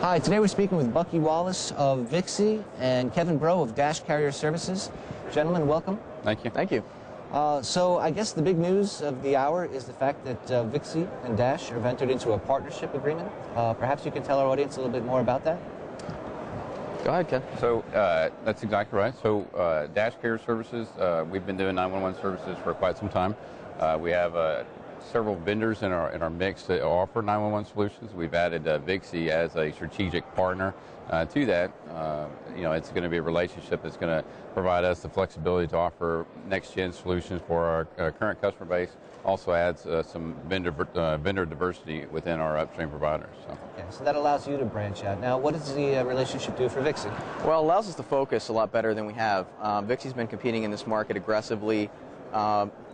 Hi, today we're speaking with Bucky Wallace of Vixxi and Kevin Bro of Dash Carrier Services. Gentlemen, welcome. Thank you. Thank you. So I guess the big news of the hour is the fact that Vixxi and Dash have entered into a partnership agreement. Perhaps you can tell our audience a little bit more about that? Go ahead, Ken. So that's exactly right. So Dash Carrier Services, we've been doing 911 services for quite some time. We have several vendors in our mix that offer 911 solutions. We've added Vixxi as a strategic partner to that. It's going to be a relationship that's going to provide us the flexibility to offer next-gen solutions for our current customer base. Also adds some vendor diversity within our upstream providers. Okay, so that allows you to branch out. Now, what does the relationship do for Vixxi? Well, it allows us to focus a lot better than we have. Vixxi's been competing in this market aggressively.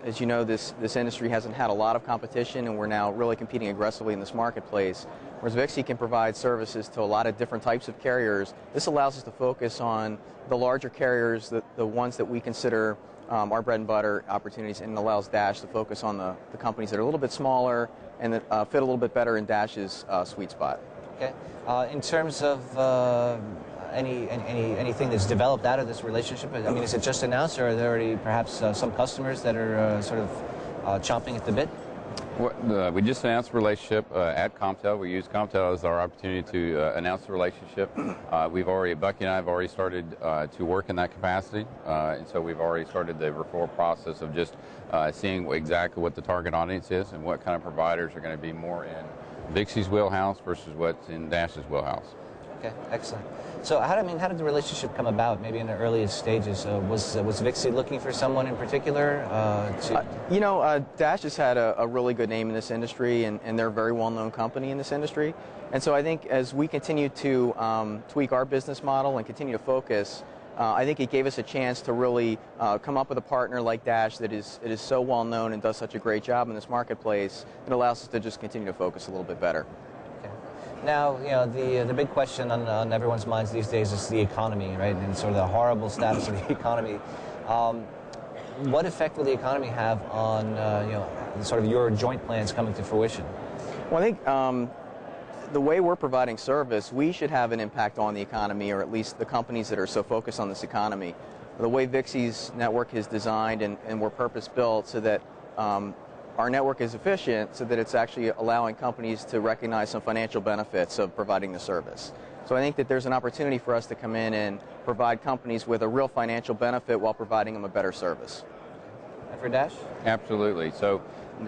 As you know, this industry hasn't had a lot of competition, and we're now really competing aggressively in this marketplace. Whereas Vixxi can provide services to a lot of different types of carriers, this allows us to focus on the larger carriers, the ones that we consider our bread and butter opportunities, and it allows Dash to focus on the companies that are a little bit smaller and that fit a little bit better in Dash's sweet spot. Okay. In terms of anything that's developed out of this relationship, I mean, is it just announced, or are there already perhaps some customers that are sort of chomping at the bit? We just announced a relationship at Comptail. We use Comptail as our opportunity to announce the relationship. Bucky and I have already started to work in that capacity, and so we've already started the referral process of just seeing exactly what the target audience is and what kind of providers are going to be more in Vixxi's wheelhouse versus what's in Dash's wheelhouse. Okay, excellent. So how did the relationship come about, maybe in the earliest stages? Was Vixxi looking for someone in particular? Dash has had a really good name in this industry, and they're a very well-known company in this industry. And so I think as we continue to tweak our business model and continue to focus, I think it gave us a chance to really come up with a partner like Dash that is so well-known and does such a great job in this marketplace. It allows us to just continue to focus a little bit better. Now, the big question on everyone's minds these days is the economy, right? And sort of the horrible status of the economy. What effect will the economy have on, sort of your joint plans coming to fruition? Well, I think the way we're providing service, we should have an impact on the economy, or at least the companies that are so focused on this economy. The way Vixxi's network is designed and we're purpose-built so that our network is efficient, so that it's actually allowing companies to recognize some financial benefits of providing the service. So I think that there's an opportunity for us to come in and provide companies with a real financial benefit while providing them a better service. And for Dash? Absolutely. So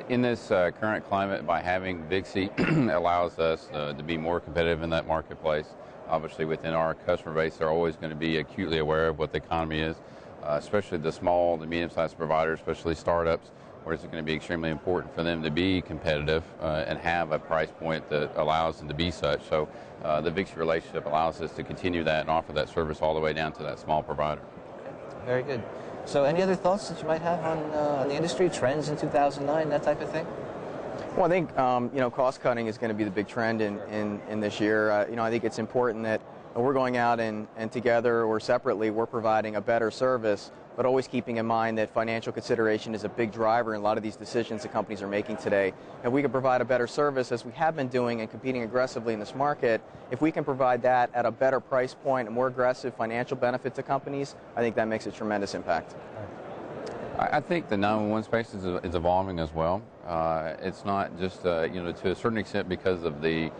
in this current climate, by having Vixxi allows us to be more competitive in that marketplace. Obviously, within our customer base, they're always going to be acutely aware of what the economy is, especially the small to medium-sized providers, especially startups, where it's going to be extremely important for them to be competitive and have a price point that allows them to be such. So the Vixxi relationship allows us to continue that and offer that service all the way down to that small provider. Okay. Very good. So any other thoughts that you might have on the industry, trends in 2009, that type of thing? Well, I think cost cutting is going to be the big trend in this year. I think it's important that we're going out and together or separately we're providing a better service, but always keeping in mind that financial consideration is a big driver in a lot of these decisions that companies are making today. If we can provide a better service, as we have been doing and competing aggressively in this market, if we can provide that at a better price point, a more aggressive financial benefit to companies, I think that makes a tremendous impact. I think the 911 space is evolving as well. It's not just, to a certain extent because of the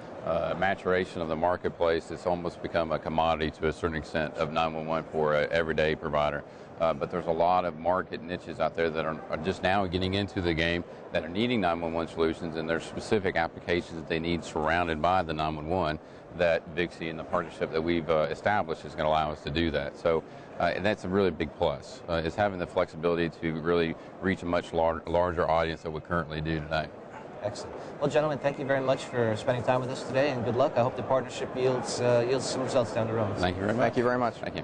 maturation of the marketplace, it's almost become a commodity to a certain extent of 911 for an everyday provider. But there's a lot of market niches out there that are just now getting into the game that are needing 911 solutions, and there's specific applications that they need surrounded by the 911 that Vixxi and the partnership that we've established is going to allow us to do that. So and that's a really big plus, is having the flexibility to really reach a much larger audience than we currently do today. Excellent. Well, gentlemen, thank you very much for spending time with us today, and good luck. I hope the partnership yields some results down the road. Thank you very much. Thank you very much. Thank you.